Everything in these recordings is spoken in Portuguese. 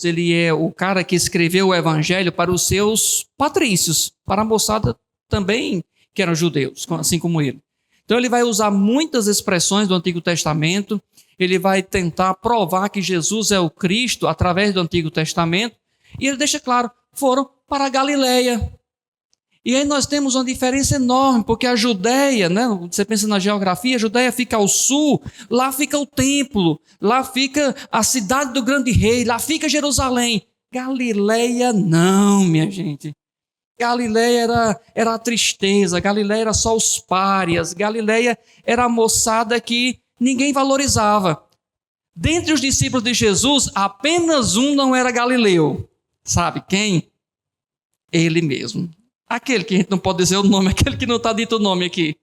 ele é o cara que escreveu o evangelho para os seus patrícios, para a moçada também que eram judeus, assim como ele. Então ele vai usar muitas expressões do Antigo Testamento, ele vai tentar provar que Jesus é o Cristo através do Antigo Testamento, e ele deixa claro, foram para a Galileia. E aí nós temos uma diferença enorme, porque a Judéia, né, você pensa na geografia, a Judéia fica ao sul, lá fica o templo, lá fica a cidade do grande rei, lá fica Jerusalém. Galileia não, minha gente. Galileia era a tristeza, Galileia era só os párias, Galileia era a moçada que ninguém valorizava. Dentre os discípulos de Jesus, apenas um não era galileu. Sabe quem? Ele mesmo. Aquele que a gente não pode dizer o nome, aquele que não está dito o nome aqui.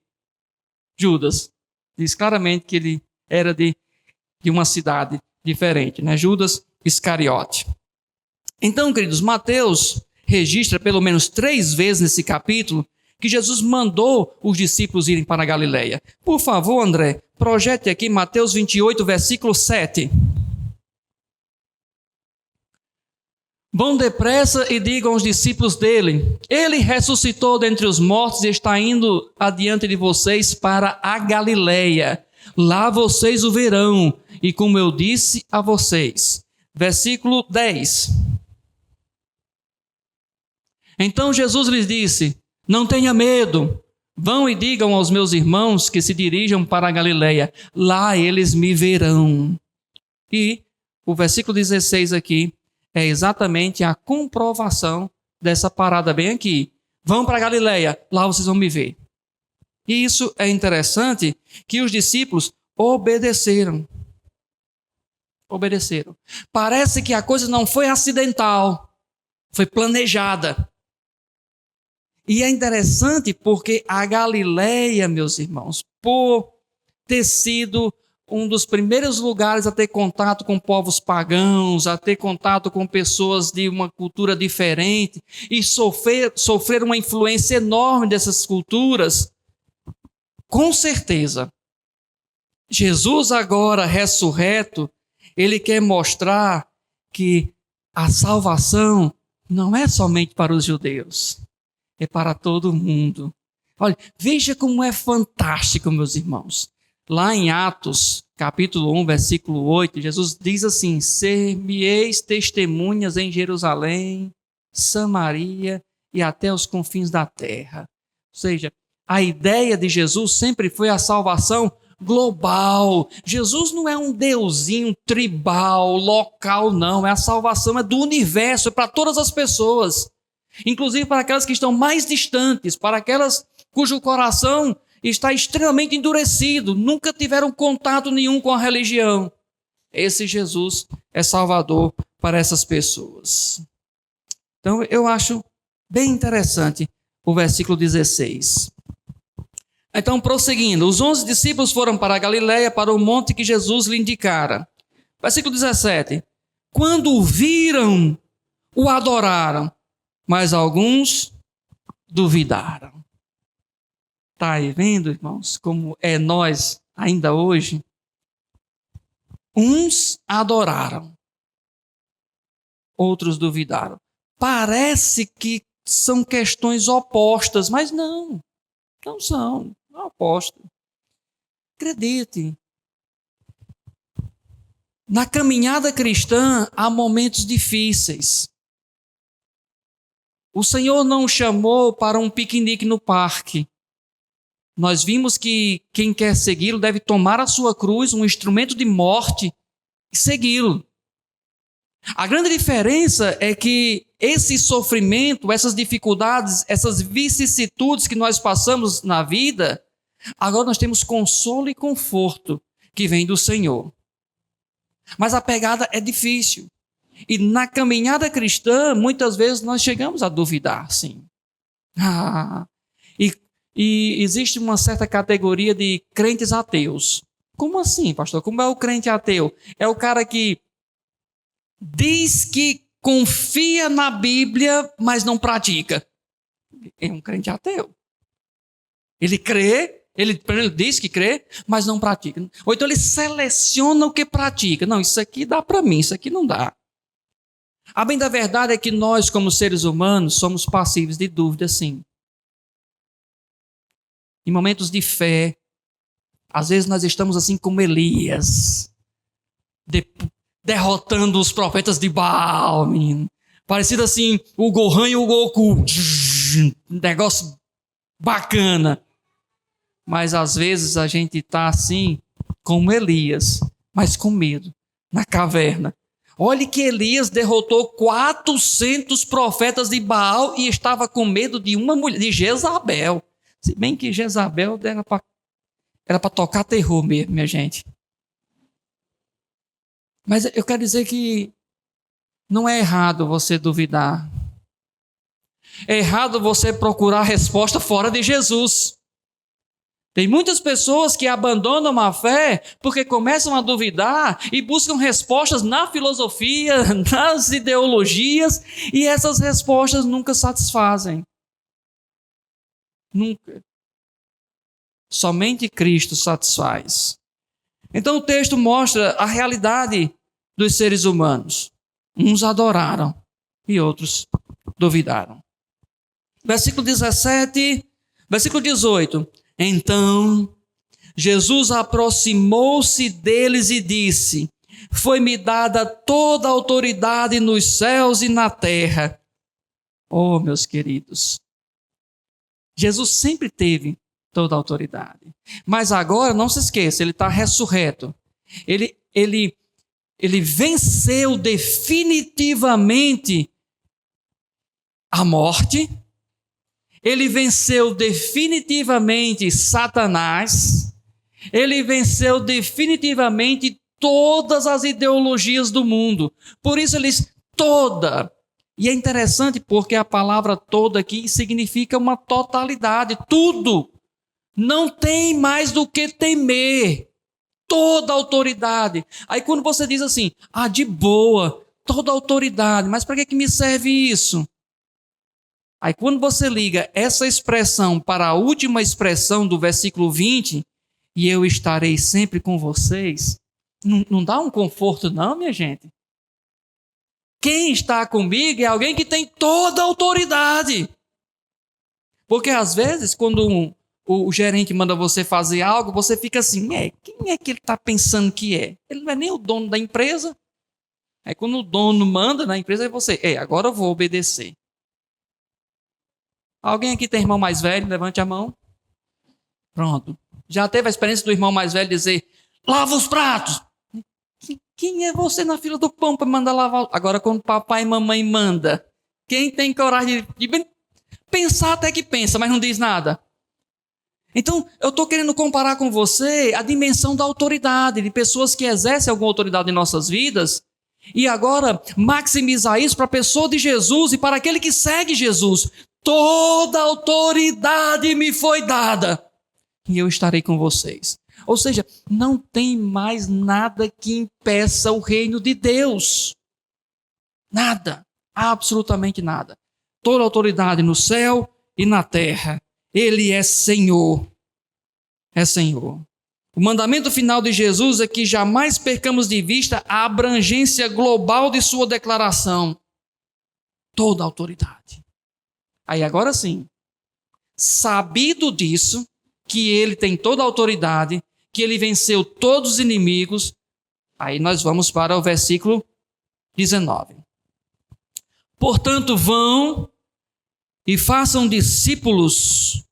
Judas. Diz claramente que ele era de uma cidade diferente, né? Judas Iscariote. Então, queridos, Mateus registra pelo menos 3 vezes nesse capítulo que Jesus mandou os discípulos irem para a Galileia. Por favor, André, projete aqui Mateus 28, versículo 7. Vão depressa e digam aos discípulos dele, ele ressuscitou dentre os mortos e está indo adiante de vocês para a Galileia. Lá vocês o verão, e como eu disse a vocês. Versículo 10. Então Jesus lhes disse, não tenha medo, vão e digam aos meus irmãos que se dirijam para a Galileia, lá eles me verão. E o versículo 16 aqui é exatamente a comprovação dessa parada bem aqui. Vão para a Galileia, lá vocês vão me ver. E isso é interessante que os discípulos obedeceram. Obedeceram. Parece que a coisa não foi acidental, foi planejada. E é interessante porque a Galileia, meus irmãos, por ter sido um dos primeiros lugares a ter contato com povos pagãos, a ter contato com pessoas de uma cultura diferente e sofrer uma influência enorme dessas culturas, com certeza, Jesus agora ressurreto, ele quer mostrar que a salvação não é somente para os judeus, é para todo mundo. Olha, veja como é fantástico, meus irmãos. Lá em Atos, capítulo 1, versículo 8, Jesus diz assim, ser-me-eis testemunhas em Jerusalém, Samaria e até os confins da terra. Ou seja, a ideia de Jesus sempre foi a salvação global. Jesus não é um deusinho tribal, local, não. A salvação é do universo, é para todas as pessoas. Inclusive para aquelas que estão mais distantes, para aquelas cujo coração está extremamente endurecido, nunca tiveram contato nenhum com a religião. Esse Jesus é salvador para essas pessoas. Então eu acho bem interessante o versículo 16. Então, prosseguindo, os 11 discípulos foram para a Galileia, para o monte que Jesus lhe indicara. Versículo 17. Quando o viram, o adoraram, mas alguns duvidaram. Está aí vendo, irmãos, como é nós ainda hoje? Uns adoraram, outros duvidaram. Parece que são questões opostas, mas não são, não é oposto. Acredite, na caminhada cristã há momentos difíceis. O Senhor não chamou para um piquenique no parque. Nós vimos que quem quer segui-lo deve tomar a sua cruz, um instrumento de morte, e segui-lo. A grande diferença é que esse sofrimento, essas dificuldades, essas vicissitudes que nós passamos na vida, agora nós temos consolo e conforto que vem do Senhor. Mas a pegada é difícil. E na caminhada cristã, muitas vezes nós chegamos a duvidar, sim. E existe uma certa categoria de crentes ateus. Como assim, pastor? Como é o crente ateu? É o cara que diz que confia na Bíblia, mas não pratica. É um crente ateu. Ele crê, ele diz que crê, mas não pratica. Ou então ele seleciona o que pratica. Não, isso aqui dá para mim, isso aqui não dá. A bem da verdade é que nós, como seres humanos, somos passíveis de dúvida, sim. Em momentos de fé, às vezes nós estamos assim como Elias, derrotando os profetas de Baal, menino. Parecido assim, o Gohan e o Goku. Negócio bacana. Mas às vezes a gente está assim, como Elias, mas com medo, na caverna. Olhe que Elias derrotou 400 profetas de Baal e estava com medo de uma mulher, de Jezabel. Se bem que Jezabel era para tocar terror mesmo, minha gente. Mas eu quero dizer que não é errado você duvidar. É errado você procurar a resposta fora de Jesus. Tem muitas pessoas que abandonam a fé porque começam a duvidar e buscam respostas na filosofia, nas ideologias, e essas respostas nunca satisfazem. Nunca. Somente Cristo satisfaz. Então o texto mostra a realidade dos seres humanos. Uns adoraram e outros duvidaram. Versículo 17, versículo 18. Então, Jesus aproximou-se deles e disse: foi-me dada toda a autoridade nos céus e na terra. Oh, meus queridos, Jesus sempre teve toda a autoridade. Mas agora, não se esqueça, ele está ressurreto. Ele venceu definitivamente a morte. Ele venceu definitivamente Satanás. Ele venceu definitivamente todas as ideologias do mundo. Por isso ele diz toda. E é interessante porque a palavra toda aqui significa uma totalidade. Tudo. Não tem mais do que temer. Toda autoridade. Aí quando você diz assim, de boa, toda autoridade, mas para que me serve isso? Aí quando você liga essa expressão para a última expressão do versículo 20, e eu estarei sempre com vocês, não dá um conforto não, minha gente? Quem está comigo é alguém que tem toda a autoridade. Porque às vezes quando o gerente manda você fazer algo, você fica assim, quem é que ele está pensando que é? Ele não é nem o dono da empresa. Aí quando o dono manda na empresa, é você, agora eu vou obedecer. Alguém aqui tem irmão mais velho? Levante a mão. Pronto. Já teve a experiência do irmão mais velho dizer, lava os pratos. Quem é você na fila do pão para mandar lavar? Agora quando papai e mamãe manda, quem tem coragem de pensar até que pensa, mas não diz nada? Então, eu estou querendo comparar com você a dimensão da autoridade, de pessoas que exercem alguma autoridade em nossas vidas, e agora maximizar isso para a pessoa de Jesus e para aquele que segue Jesus. Toda autoridade me foi dada e eu estarei com vocês. Ou seja, não tem mais nada que impeça o reino de Deus. Nada, absolutamente nada. Toda autoridade no céu e na terra. Ele é Senhor. É Senhor. O mandamento final de Jesus é que jamais percamos de vista a abrangência global de sua declaração. Toda autoridade. Aí agora sim, sabido disso, que ele tem toda a autoridade, que ele venceu todos os inimigos, aí nós vamos para o versículo 19. Portanto, vão e façam discípulos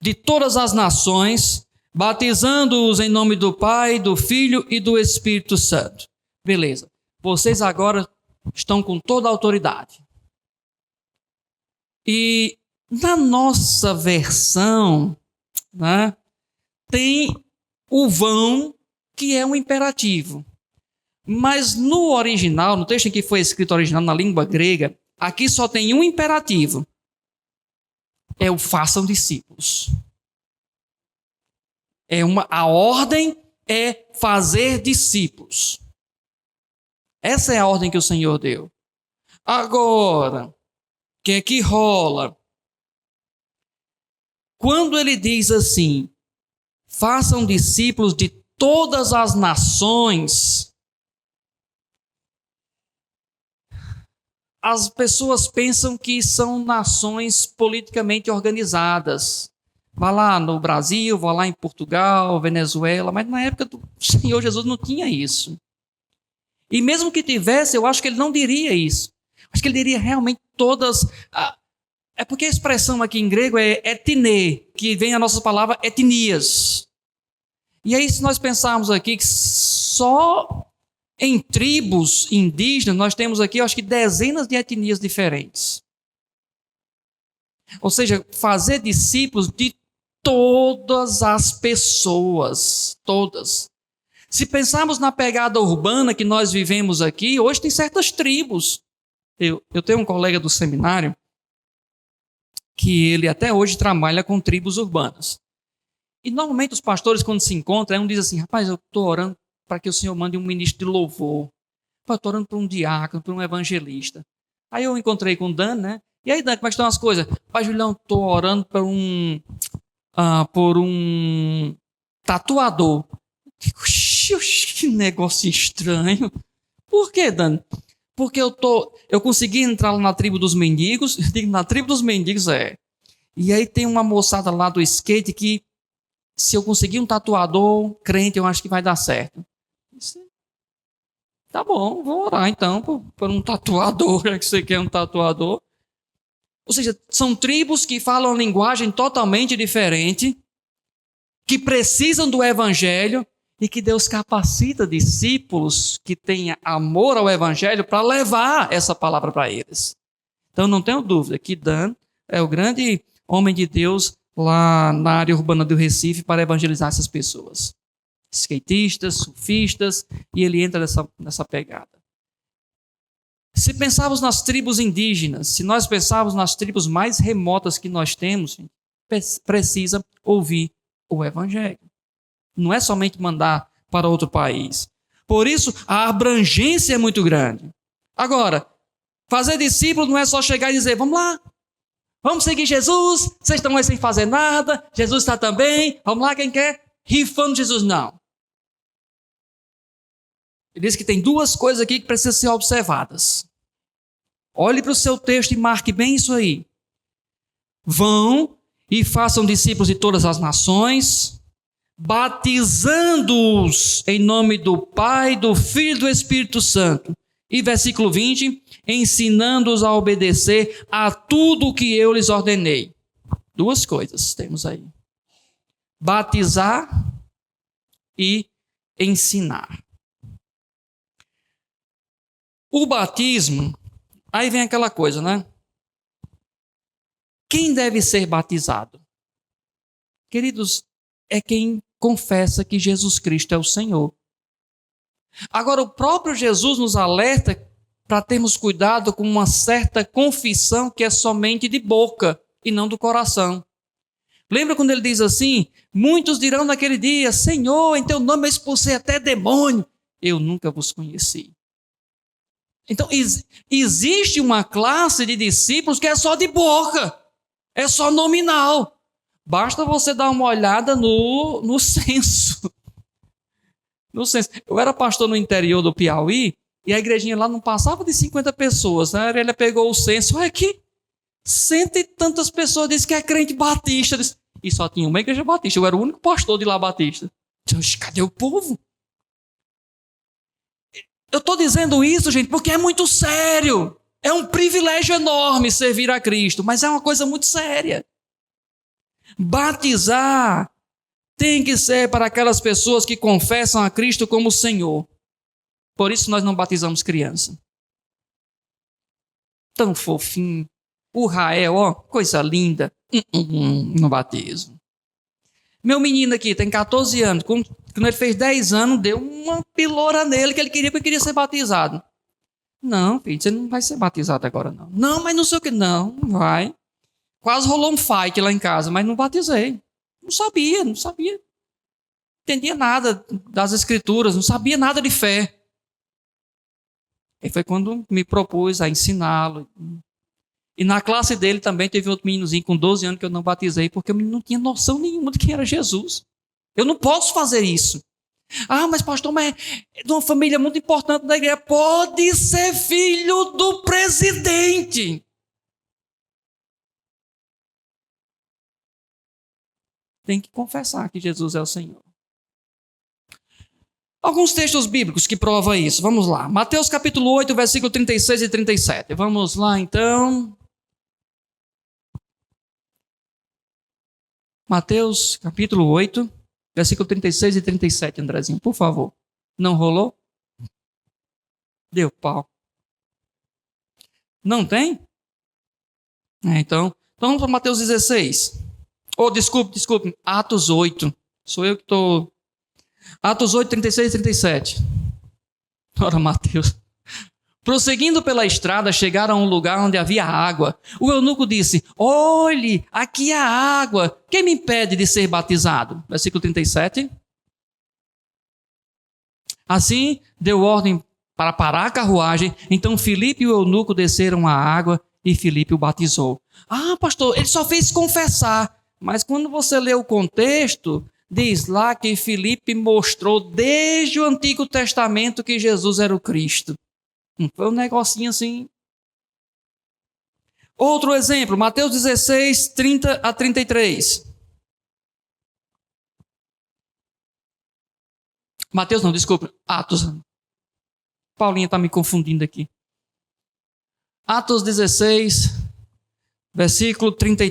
de todas as nações, batizando-os em nome do Pai, do Filho e do Espírito Santo. Beleza. Vocês agora estão com toda a autoridade. E na nossa versão, né, tem o vão, que é um imperativo. Mas no original, no texto em que foi escrito original na língua grega, aqui só tem um imperativo. É o façam discípulos. A ordem é fazer discípulos. Essa é a ordem que o Senhor deu. Agora, o que é que rola? Quando ele diz assim, façam discípulos de todas as nações, as pessoas pensam que são nações politicamente organizadas. Vai lá no Brasil, vai lá em Portugal, Venezuela, mas na época do Senhor Jesus não tinha isso. E mesmo que tivesse, eu acho que ele não diria isso. Acho que ele diria realmente todas. É porque a expressão aqui em grego é etne, que vem a nossa palavra etnias. E aí, se nós pensarmos aqui que só em tribos indígenas, nós temos aqui, eu acho que dezenas de etnias diferentes. Ou seja, fazer discípulos de todas as pessoas, todas. Se pensarmos na pegada urbana que nós vivemos aqui, hoje tem certas tribos. Eu tenho um colega do seminário que ele até hoje trabalha com tribos urbanas. E normalmente os pastores, quando se encontram, um diz assim: rapaz, eu estou orando para que o Senhor mande um ministro de louvor. Eu estou orando para um diácono, para um evangelista. Aí eu encontrei com o Dan, né? E aí, Dan, como é que estão as coisas? Pai Julião, estou orando por um tatuador. Que negócio estranho. Por quê, Dan? Porque eu consegui entrar lá na tribo dos mendigos. Digo, na tribo dos mendigos E aí tem uma moçada lá do skate que, se eu conseguir um tatuador crente, eu acho que vai dar certo. Tá bom, vou orar então por um tatuador, já que você quer um tatuador. Ou seja, são tribos que falam linguagem totalmente diferente, que precisam do evangelho e que Deus capacita discípulos que tenham amor ao evangelho para levar essa palavra para eles. Então não tenho dúvida que Dan é o grande homem de Deus lá na área urbana do Recife para evangelizar essas pessoas. Skatistas, surfistas, e ele entra nessa pegada. Se pensarmos nas tribos indígenas, se nós pensarmos nas tribos mais remotas que nós temos, precisa ouvir o evangelho. Não é somente mandar para outro país. Por isso, a abrangência é muito grande. Agora, fazer discípulo não é só chegar e dizer: vamos lá, vamos seguir Jesus, vocês estão aí sem fazer nada, Jesus está também, vamos lá, quem quer? Rifando Jesus, não. Ele diz que tem duas coisas aqui que precisam ser observadas. Olhe para o seu texto e marque bem isso aí. Vão e façam discípulos de todas as nações, batizando-os em nome do Pai, do Filho e do Espírito Santo. E versículo 20, ensinando-os a obedecer a tudo o que eu lhes ordenei. Duas coisas temos aí. Batizar e ensinar. O batismo, aí vem aquela coisa, né? Quem deve ser batizado? Queridos, é quem confessa que Jesus Cristo é o Senhor. Agora, o próprio Jesus nos alerta para termos cuidado com uma certa confissão que é somente de boca e não do coração. Lembra quando ele diz assim: muitos dirão naquele dia: Senhor, em teu nome eu expulsei até demônio. Eu nunca vos conheci. Então, existe uma classe de discípulos que é só de boca, é só nominal. Basta você dar uma olhada no censo. No censo. Eu era pastor no interior do Piauí e a igrejinha lá não passava de 50 pessoas. Né? Ele pegou o censo, olha aqui, 100 e tantas pessoas, disse que é crente batista. E só tinha uma igreja batista, eu era o único pastor de lá batista. Deus, cadê o povo? Eu estou dizendo isso, gente, porque é muito sério. É um privilégio enorme servir a Cristo, mas é uma coisa muito séria. Batizar tem que ser para aquelas pessoas que confessam a Cristo como Senhor. Por isso nós não batizamos criança. Tão fofinho. O Rael, ó, coisa linda. Não batizo. Meu menino aqui tem 14 anos. Quando ele fez 10 anos, deu uma piloura nele que ele queria ser batizado. Não, filho, você não vai ser batizado agora, não. Não, mas não sei o que. Não vai. Quase rolou um fight lá em casa, mas não batizei. Não sabia. Entendia nada das escrituras, não sabia nada de fé. E foi quando me propus a ensiná-lo. E na classe dele também teve outro meninozinho com 12 anos que eu não batizei, porque eu não tinha noção nenhuma de quem era Jesus. Eu não posso fazer isso. Ah, mas pastor, mas é de uma família muito importante da igreja. Pode ser filho do presidente. Tem que confessar que Jesus é o Senhor. Alguns textos bíblicos que provam isso. Vamos lá. Mateus capítulo 8, versículo 36 e 37. Vamos lá, então. Mateus capítulo 8, versículo 36 e 37, Andrezinho, por favor. Não rolou? Deu pau. Não tem? Então vamos para Mateus 16. Desculpe. Atos 8. Sou eu que estou... Atos 8, 36 e 37. Ora, Mateus. Prosseguindo pela estrada, chegaram a um lugar onde havia água. O eunuco disse: olhe, aqui há água. Quem me impede de ser batizado? Versículo 37. Assim, deu ordem para parar a carruagem. Então Filipe e o eunuco desceram à água e Filipe o batizou. Ah, pastor, ele só fez confessar. Mas quando você lê o contexto, diz lá que Filipe mostrou desde o Antigo Testamento que Jesus era o Cristo. Foi um negocinho assim. Outro exemplo, Mateus 16, 30 a 33. Mateus não, desculpa, Atos. Paulinha está me confundindo aqui. Atos 16, versículo 30.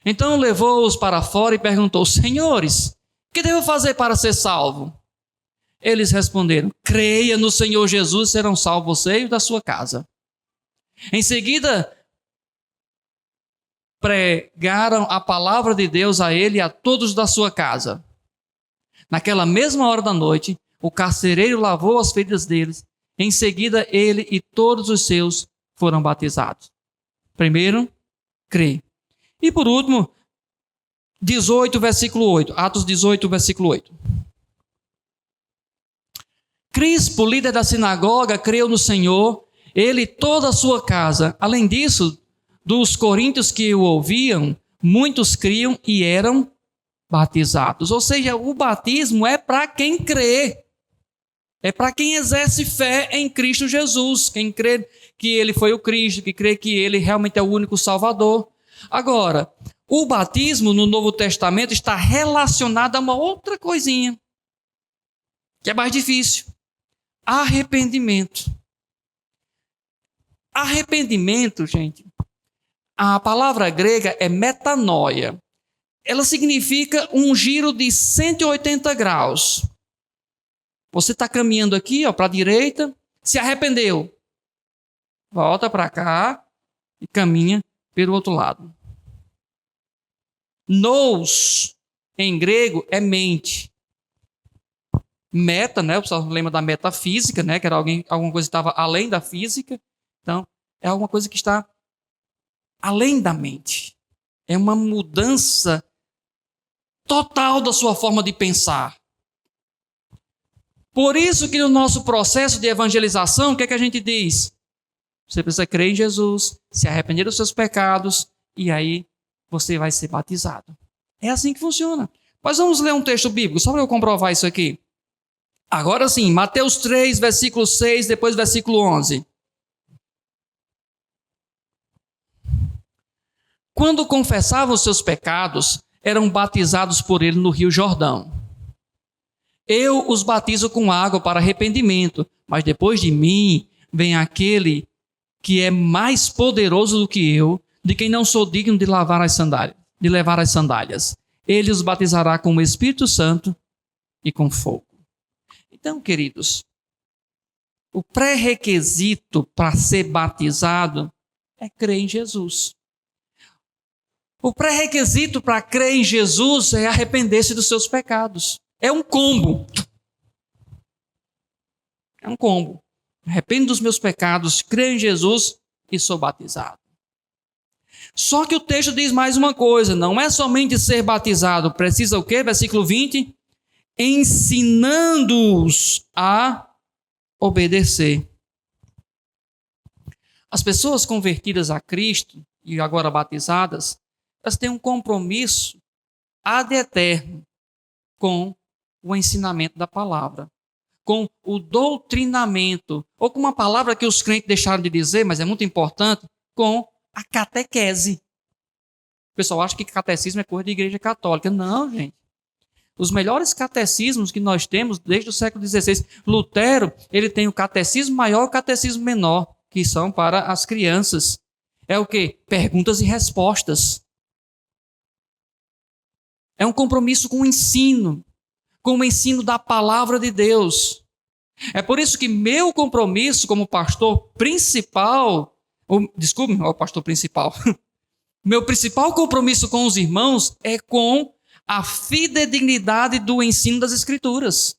Então levou-os para fora e perguntou: senhores, que devo fazer para ser salvo? Eles responderam: creia no Senhor Jesus, serão salvos você e da sua casa. Em seguida, pregaram a palavra de Deus a ele e a todos da sua casa. Naquela mesma hora da noite, o carcereiro lavou as feridas deles. Em seguida, ele e todos os seus foram batizados. Primeiro, crê. E por último, 18, versículo 8. Atos 18, versículo 8. Crispo, líder da sinagoga, creu no Senhor, ele e toda a sua casa. Além disso, dos coríntios que o ouviam, muitos criam e eram batizados. Ou seja, o batismo é para quem crê. É para quem exerce fé em Cristo Jesus. Quem crê que ele foi o Cristo, que crê que ele realmente é o único Salvador. Agora, o batismo no Novo Testamento está relacionado a uma outra coisinha, que é mais difícil. Arrependimento. Arrependimento, gente, a palavra grega é metanoia. Ela significa um giro de 180 graus. Você está caminhando aqui para a direita, se arrependeu. Volta para cá e caminha pelo outro lado. Nous, em grego, é mente. Meta, né? O pessoal lembra da metafísica, né? Que era alguma coisa que estava além da física. Então, é alguma coisa que está além da mente. É uma mudança total da sua forma de pensar. Por isso que no nosso processo de evangelização, o que é que a gente diz? Você precisa crer em Jesus, se arrepender dos seus pecados, e aí você vai ser batizado. É assim que funciona. Mas vamos ler um texto bíblico, só para eu comprovar isso aqui. Agora sim, Mateus 3, versículo 6, depois versículo 11. Quando confessavam os seus pecados, eram batizados por ele no rio Jordão. Eu os batizo com água para arrependimento, mas depois de mim vem aquele que é mais poderoso do que eu, de quem não sou digno de levar as sandálias. Ele os batizará com o Espírito Santo e com fogo. Então, queridos, o pré-requisito para ser batizado é crer em Jesus. O pré-requisito para crer em Jesus é arrepender-se dos seus pecados. É um combo. É um combo. Arrependo dos meus pecados, creio em Jesus e sou batizado. Só que o texto diz mais uma coisa, não é somente ser batizado, precisa o quê? Versículo 20. Ensinando-os a obedecer. As pessoas convertidas a Cristo e agora batizadas, elas têm um compromisso ad eterno com o ensinamento da palavra, com o doutrinamento, ou com uma palavra que os crentes deixaram de dizer, mas é muito importante, com a catequese. O pessoal acha que catecismo é coisa de igreja católica. Não, gente. Os melhores catecismos que nós temos desde o século XVI. Lutero, ele tem o catecismo maior e o catecismo menor, que são para as crianças. É o quê? Perguntas e respostas. É um compromisso com o ensino da palavra de Deus. É por isso que meu compromisso como pastor principal, pastor principal, meu principal compromisso com os irmãos é com a fidedignidade do ensino das Escrituras.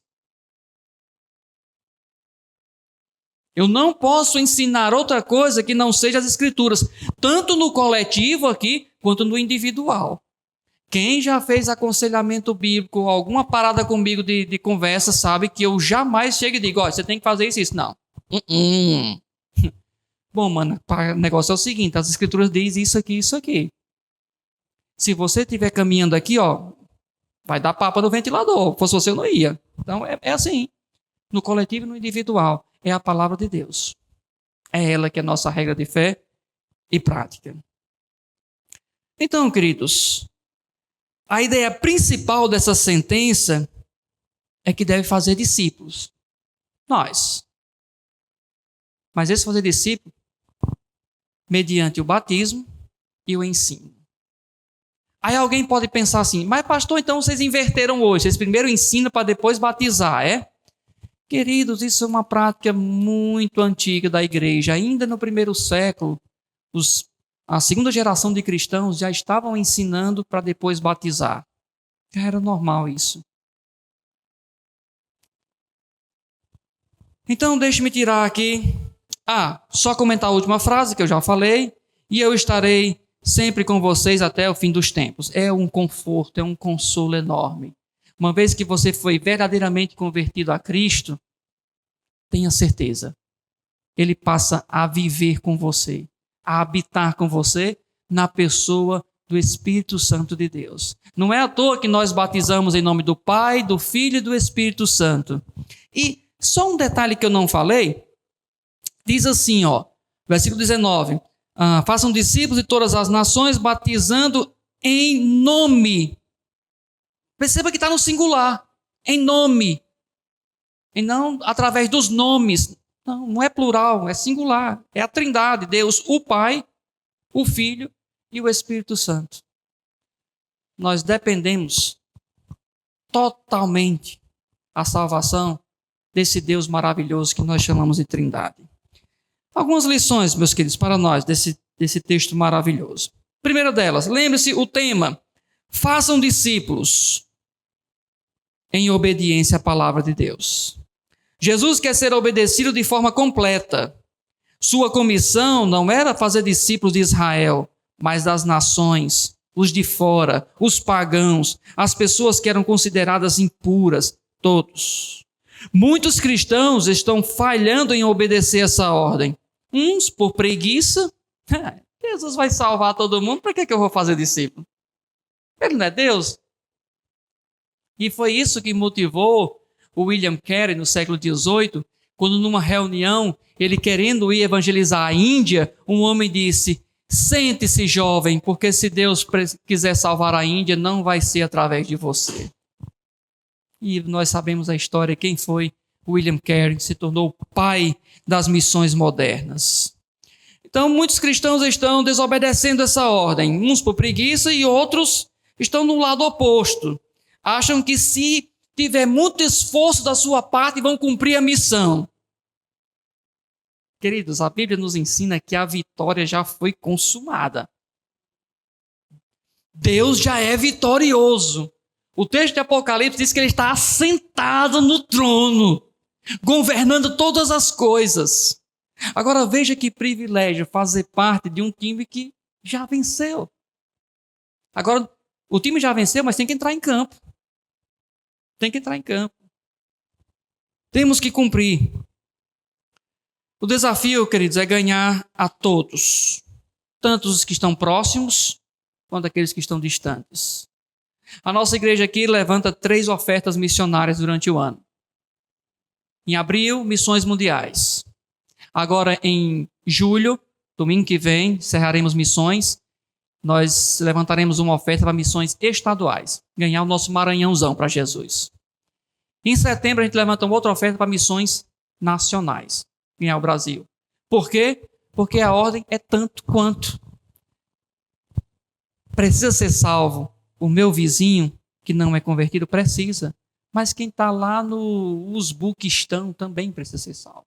Eu não posso ensinar outra coisa que não seja as Escrituras, tanto no coletivo aqui, quanto no individual. Quem já fez aconselhamento bíblico, alguma parada comigo de conversa, sabe que eu jamais chego e digo, você tem que fazer isso. Não. Bom, mano, o negócio é o seguinte, as Escrituras dizem isso aqui, isso aqui. Se você estiver caminhando aqui, vai dar papa no ventilador. Se fosse você, eu não ia. Então, é assim. No coletivo e no individual. É a palavra de Deus. É ela que é a nossa regra de fé e prática. Então, queridos, a ideia principal dessa sentença é que deve fazer discípulos. Nós. Mas esse fazer discípulo mediante o batismo e o ensino. Aí alguém pode pensar assim, mas pastor, então vocês inverteram hoje. Vocês primeiro ensinam para depois batizar, é? Queridos, isso é uma prática muito antiga da igreja. Ainda no primeiro século, a segunda geração de cristãos já estavam ensinando para depois batizar. Já era normal isso. Então, deixe-me tirar aqui. Só comentar a última frase que eu já falei. E eu estarei sempre com vocês até o fim dos tempos. É um conforto, é um consolo enorme. Uma vez que você foi verdadeiramente convertido a Cristo, tenha certeza, Ele passa a viver com você, a habitar com você na pessoa do Espírito Santo de Deus. Não é à toa que nós batizamos em nome do Pai, do Filho e do Espírito Santo. E só um detalhe que eu não falei, diz assim, versículo 19, façam discípulos de todas as nações, batizando em nome. Perceba que está no singular, em nome. E não através dos nomes. Não é plural, é singular. É a Trindade, Deus, o Pai, o Filho e o Espírito Santo. Nós dependemos totalmente a salvação desse Deus maravilhoso que nós chamamos de Trindade. Algumas lições, meus queridos, para nós, desse texto maravilhoso. Primeira delas, lembre-se o tema. Façam discípulos em obediência à palavra de Deus. Jesus quer ser obedecido de forma completa. Sua comissão não era fazer discípulos de Israel, mas das nações, os de fora, os pagãos, as pessoas que eram consideradas impuras, todos. Muitos cristãos estão falhando em obedecer essa ordem. Uns por preguiça. Jesus vai salvar todo mundo, para que eu vou fazer discípulo? Ele não é Deus? E foi isso que motivou o William Carey no século XVIII, quando numa reunião, ele querendo ir evangelizar a Índia, um homem disse, sente-se jovem, porque se Deus quiser salvar a Índia, não vai ser através de você. E nós sabemos a história, quem foi William Carey, que se tornou o pai das missões modernas. Então, muitos cristãos estão desobedecendo essa ordem, uns por preguiça e outros estão no lado oposto. Acham que se tiver muito esforço da sua parte, vão cumprir a missão. Queridos, a Bíblia nos ensina que a vitória já foi consumada. Deus já é vitorioso. O texto de Apocalipse diz que ele está assentado no trono, governando todas as coisas. Agora veja que privilégio fazer parte de um time que já venceu. Agora, o time já venceu, mas tem que entrar em campo. Tem que entrar em campo. Temos que cumprir. O desafio, queridos, é ganhar a todos. Tanto os que estão próximos, quanto aqueles que estão distantes. A nossa igreja aqui levanta 3 ofertas missionárias durante o ano. Em abril, missões mundiais. Agora, em julho, domingo que vem, encerraremos missões. Nós levantaremos uma oferta para missões estaduais. Ganhar o nosso Maranhãozão para Jesus. Em setembro, a gente levanta uma outra oferta para missões nacionais. Ganhar o Brasil. Por quê? Porque a ordem é tanto quanto. Precisa ser salvo. O meu vizinho, que não é convertido, precisa. Mas quem está lá no Uzbequistão também precisa ser salvo.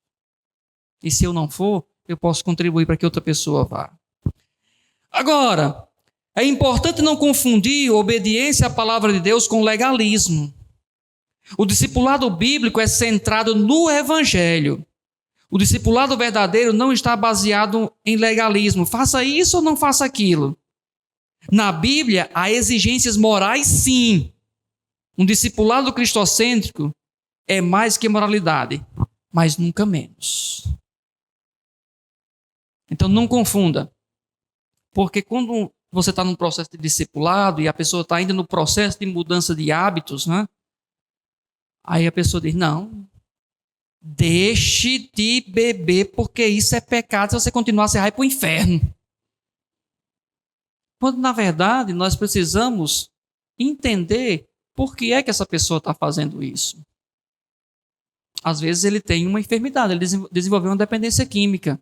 E se eu não for, eu posso contribuir para que outra pessoa vá. Agora, é importante não confundir obediência à palavra de Deus com legalismo. O discipulado bíblico é centrado no Evangelho. O discipulado verdadeiro não está baseado em legalismo. Faça isso ou não faça aquilo. Na Bíblia, há exigências morais, sim. Um discipulado cristocêntrico é mais que moralidade, mas nunca menos. Então não confunda. Porque quando você está num processo de discipulado e a pessoa está ainda no processo de mudança de hábitos, né? Aí a pessoa diz, não, deixe de beber porque isso é pecado. Se você continuar, você vai para o inferno. Quando, na verdade, nós precisamos entender por que é que essa pessoa está fazendo isso. Às vezes ele tem uma enfermidade, ele desenvolveu uma dependência química.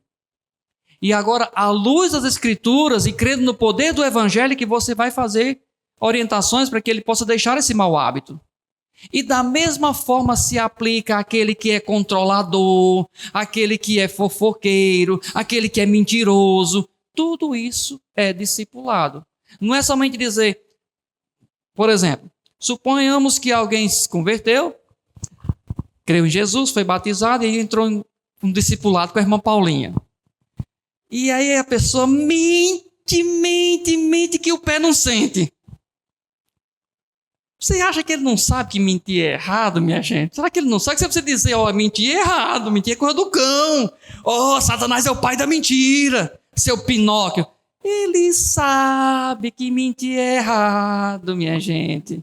E agora, à luz das Escrituras e crendo no poder do Evangelho, que você vai fazer orientações para que ele possa deixar esse mau hábito. E da mesma forma se aplica àquele que é controlador, àquele que é fofoqueiro, àquele que é mentiroso. Tudo isso é discipulado. Não é somente dizer, por exemplo, suponhamos que alguém se converteu, creu em Jesus, foi batizado e entrou em um discipulado com a irmã Paulinha. E aí a pessoa mente que o pé não sente. Você acha que ele não sabe que mentir é errado, minha gente? Será que ele não sabe que você precisa dizer, ó, mentir é errado, mentir é coisa do cão. Ó, Satanás é o pai da mentira, seu Pinóquio. Ele sabe que mentir é errado, minha gente.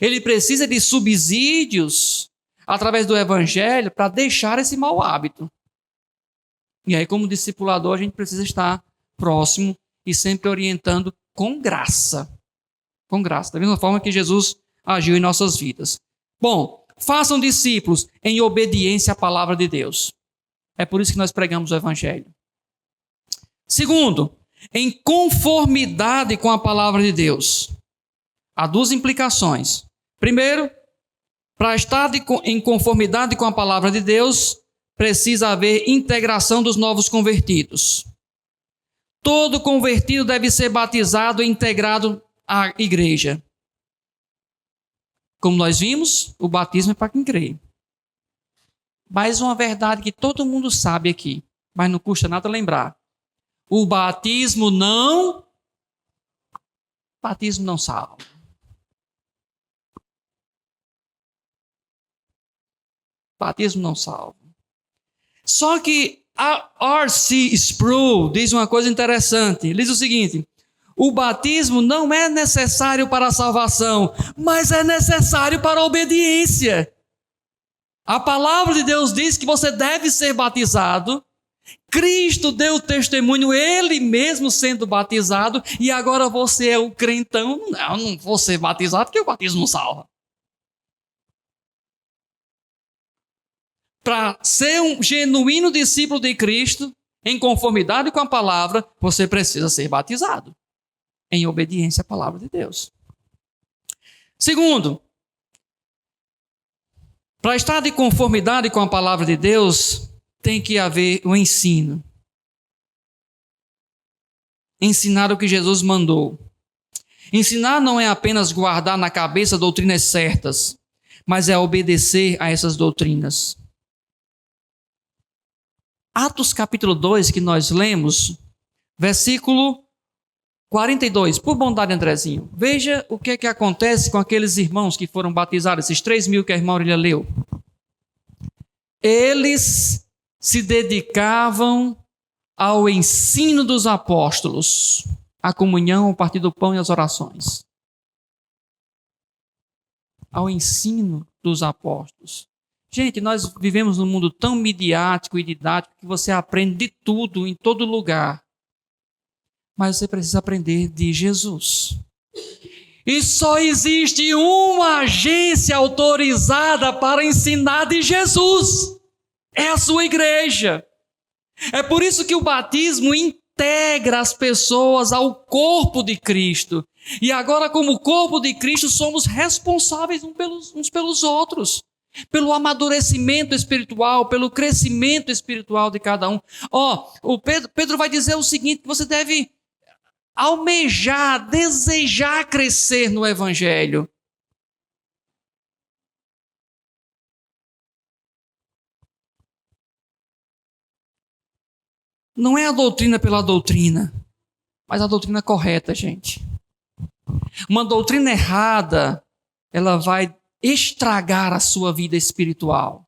Ele precisa de subsídios através do Evangelho para deixar esse mau hábito. E aí, como discipulador, a gente precisa estar próximo e sempre orientando com graça. Com graça, da mesma forma que Jesus agiu em nossas vidas. Bom, façam discípulos em obediência à palavra de Deus. É por isso que nós pregamos o Evangelho. Segundo, em conformidade com a palavra de Deus. Há 2 implicações. Primeiro, para estar em conformidade com a palavra de Deus, precisa haver integração dos novos convertidos. Todo convertido deve ser batizado e integrado à igreja. Como nós vimos, o batismo é para quem crê. Mas uma verdade que todo mundo sabe aqui, mas não custa nada lembrar. O batismo não salva. Batismo não salva. Só que a R.C. Sproul diz uma coisa interessante. Ele diz o seguinte: o batismo não é necessário para a salvação, mas é necessário para a obediência. A palavra de Deus diz que você deve ser batizado. Cristo deu testemunho, ele mesmo sendo batizado, e agora você é o crentão. Não vou ser batizado porque o batismo não salva. Para ser um genuíno discípulo de Cristo, em conformidade com a palavra, você precisa ser batizado, em obediência à palavra de Deus. Segundo, para estar de conformidade com a palavra de Deus, tem que haver um ensino. Ensinar o que Jesus mandou. Ensinar não é apenas guardar na cabeça doutrinas certas, mas é obedecer a essas doutrinas. Atos capítulo 2, que nós lemos, versículo 42. Por bondade, Andrezinho, veja o que é que acontece com aqueles irmãos que foram batizados, esses 3.000 que a irmã Aurília leu. Eles se dedicavam ao ensino dos apóstolos, à comunhão, ao partir do pão e às orações. ao ensino dos apóstolos. Gente, nós vivemos num mundo tão midiático e didático que você aprende de tudo, em todo lugar. Mas você precisa aprender de Jesus. E só existe uma agência autorizada para ensinar de Jesus. É a sua igreja. É por isso que o batismo integra as pessoas ao corpo de Cristo. E agora, como corpo de Cristo, somos responsáveis uns pelos outros. Pelo amadurecimento espiritual, pelo crescimento espiritual de cada um. O Pedro vai dizer o seguinte: você deve almejar, desejar crescer no Evangelho. Não é a doutrina pela doutrina, mas a doutrina correta, gente. Uma doutrina errada, ela vai estragar a sua vida espiritual.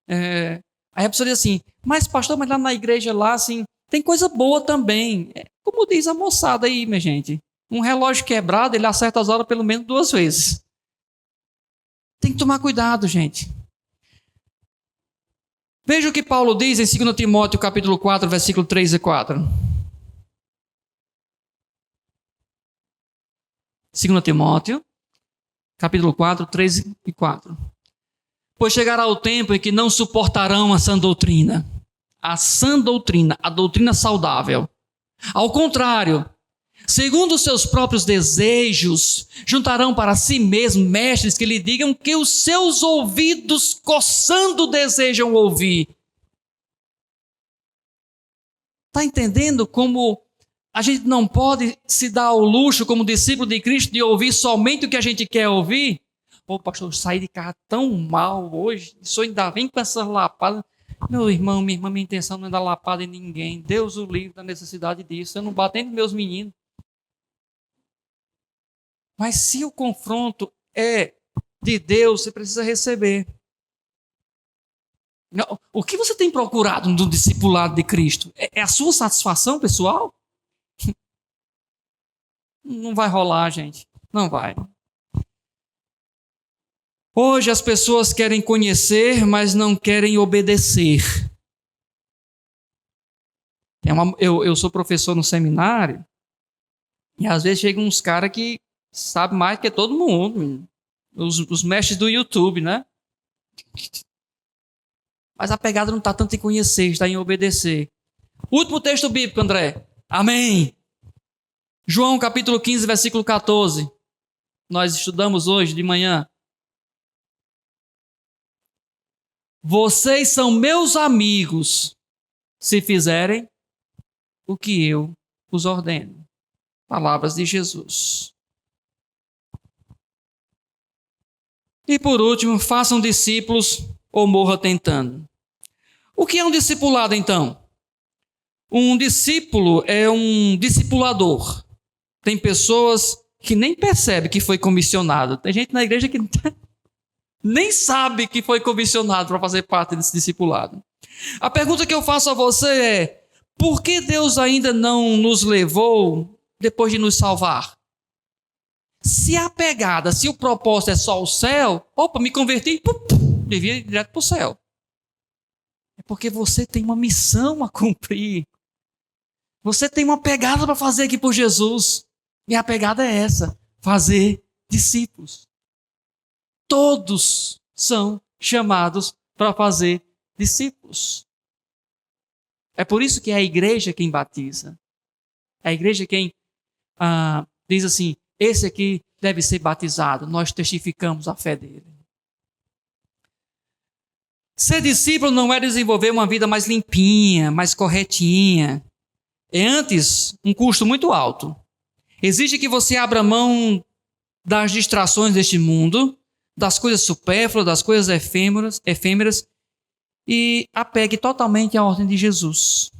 Aí a pessoa diz assim: mas pastor, mas lá na igreja lá, assim, tem coisa boa também. Como diz a moçada aí, minha gente. Um relógio quebrado, ele acerta as horas pelo menos 2 vezes. Tem que tomar cuidado, gente. Veja o que Paulo diz em 2 Timóteo capítulo 4, versículo 3 e 4. 2 Timóteo capítulo 4, 3 e 4. Pois chegará o tempo em que não suportarão a sã doutrina. A sã doutrina, a doutrina saudável. Ao contrário, segundo os seus próprios desejos, juntarão para si mesmos mestres que lhe digam que os seus ouvidos coçando desejam ouvir. Está entendendo como a gente não pode se dar ao luxo, como discípulo de Cristo, de ouvir somente o que a gente quer ouvir? Pô, pastor, eu saí de casa tão mal hoje, isso ainda vem com essas lapadas. Meu irmão, minha irmã, minha intenção não é dar lapada em ninguém. Deus o livre da necessidade disso. Eu não bato nem nos meus meninos. Mas se o confronto é de Deus, você precisa receber. O que você tem procurado no discipulado de Cristo? É a sua satisfação pessoal? Não vai rolar, gente. Não vai. Hoje as pessoas querem conhecer, mas não querem obedecer. Eu sou professor no seminário e às vezes chegam uns caras que sabem mais que todo mundo. Os mestres do YouTube, né? Mas a pegada não está tanto em conhecer, está em obedecer. Último texto bíblico, André. Amém. João capítulo 15, versículo 14. Nós estudamos hoje de manhã. Vocês são meus amigos se fizerem o que eu os ordeno. Palavras de Jesus. E por último, façam discípulos ou morra tentando. O que é um discipulado, então? Um discípulo é um discipulador. Tem pessoas que nem percebem que foi comissionado. Tem gente na igreja que nem sabe que foi comissionado para fazer parte desse discipulado. A pergunta que eu faço a você é: por que Deus ainda não nos levou depois de nos salvar? Se a pegada, se o propósito é só o céu, me converti, devia ir direto para o céu. É porque você tem uma missão a cumprir. Você tem uma pegada para fazer aqui por Jesus. E a pegada é essa: fazer discípulos. Todos são chamados para fazer discípulos. É por isso que é a igreja quem batiza. É a igreja quem diz assim: esse aqui deve ser batizado. Nós testificamos a fé dele. Ser discípulo não é desenvolver uma vida mais limpinha, mais corretinha. É antes um custo muito alto. Exige que você abra mão das distrações deste mundo, das coisas supérfluas, das coisas efêmeras e apegue totalmente à ordem de Jesus.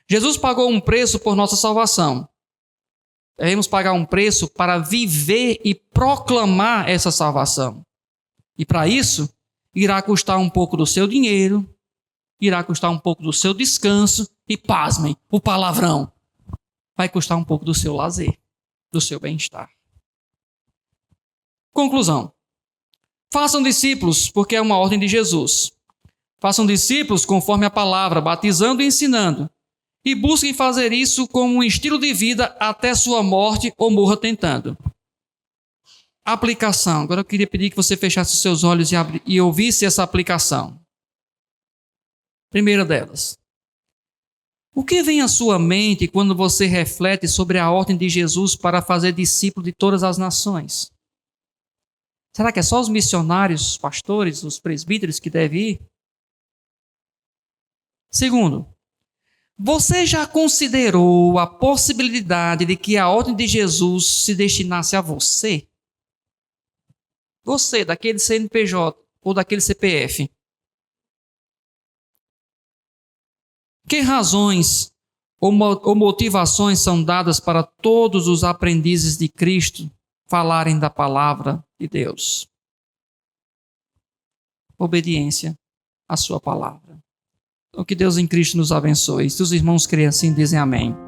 Jesus pagou um preço por nossa salvação. Devemos pagar um preço para viver e proclamar essa salvação. E para isso, irá custar um pouco do seu dinheiro, irá custar um pouco do seu descanso e, pasmem, o palavrão, vai custar um pouco do seu lazer, do seu bem-estar. Conclusão. Façam discípulos, porque é uma ordem de Jesus. Façam discípulos conforme a palavra, batizando e ensinando. E busquem fazer isso como um estilo de vida até sua morte ou morra tentando. Aplicação. Agora eu queria pedir que você fechasse os seus olhos e ouvisse essa aplicação. Primeira delas. O que vem à sua mente quando você reflete sobre a ordem de Jesus para fazer discípulo de todas as nações? Será que é só os missionários, os pastores, os presbíteros que devem ir? Segundo, você já considerou a possibilidade de que a ordem de Jesus se destinasse a você? Você, daquele CNPJ ou daquele CPF. Que razões ou motivações são dadas para todos os aprendizes de Cristo falarem da palavra de Deus? Obediência à sua palavra. Então, que Deus em Cristo nos abençoe. Se os irmãos creem assim, dizem amém.